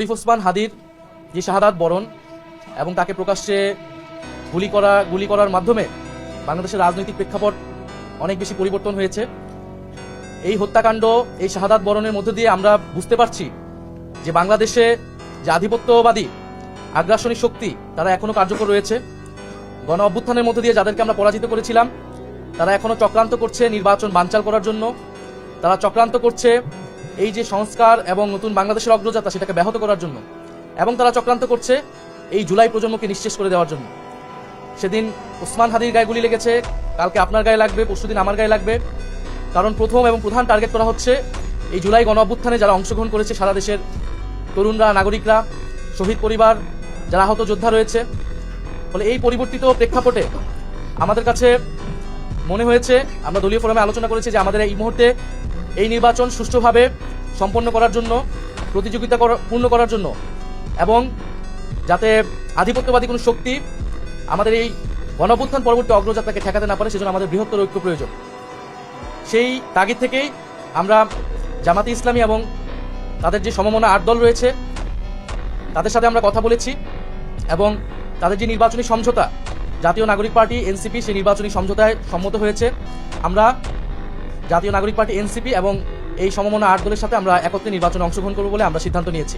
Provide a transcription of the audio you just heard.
শরীফ ওসমান হাদির যে শাহাদাত বরণ এবং তাকে প্রকাশ্যে গুলি করার মাধ্যমে বাংলাদেশের রাজনৈতিক প্রেক্ষাপট অনেক বেশি পরিবর্তন হয়েছে। এই হত্যাকাণ্ড, এই শাহাদাত বরণের মধ্য দিয়ে আমরা বুঝতে পারছি যে বাংলাদেশে যে আধিপত্যবাদী আগ্রাসনী শক্তি তারা এখনো কার্যকর রয়েছে। গণ অভ্যুত্থানের মধ্য দিয়ে যাদেরকে আমরা পরাজিত করেছিলাম তারা এখনো চক্রান্ত করছে নির্বাচন বানচাল করার জন্য। তারা চক্রান্ত করছে এই যে সংস্কার এবং নতুন বাংলাদেশের অগ্রযাত্রা সেটাকে ব্যাহত করার জন্য, এবং তারা চক্রান্ত করছে এই জুলাই প্রজন্মকে নিঃশেষ করে দেওয়ার জন্য। সেদিন ওসমান হাদির গায়ে গুলি লেগেছে, কালকে আপনার গায়ে লাগবে, পরশুদিন আমার গায়ে লাগবে। কারণ প্রথম এবং প্রধান টার্গেট করা হচ্ছে এই জুলাই গণ অভ্যুত্থানে যারা অংশগ্রহণ করেছে সারা দেশের তরুণরা, নাগরিকরা, শহীদ পরিবার, যারা আহত যোদ্ধা রয়েছে। ফলে এই পরিবর্তিত প্রেক্ষাপটে আমাদের কাছে মনে হয়েছে, আমরা দলীয় ফোরামে আলোচনা করেছি যে আমাদের এই মুহূর্তে এই নির্বাচন সুষ্ঠুভাবে সম্পন্ন করার জন্য, প্রতিযোগিতা পূর্ণ করার জন্য, এবং যাতে আধিপত্যবাদী কোনো শক্তি আমাদের এই গণঅভ্যুত্থান পরবর্তী অগ্রযাত্রাকে ঠেকাতে না পারে, সেজন্য আমাদের বৃহত্তর ঐক্য প্রয়োজন। সেই তাগিদ থেকেই আমরা জামাতে ইসলামী এবং তাদের যে সমমনা 8 দল রয়েছে তাদের সাথে আমরা কথা বলেছি, এবং তাদের যে নির্বাচনী সমঝোতা, জাতীয় নাগরিক পার্টি এনসিপি, সেই নির্বাচনী সমঝোতায় সম্মত হয়েছে। আমরা জাতীয় নাগরিক পার্টি এনসিপি এবং এই সমমনা 8 দলের সাথে আমরা একত্রে নির্বাচনে অংশগ্রহণ করব বলে আমরা সিদ্ধান্ত নিয়েছি।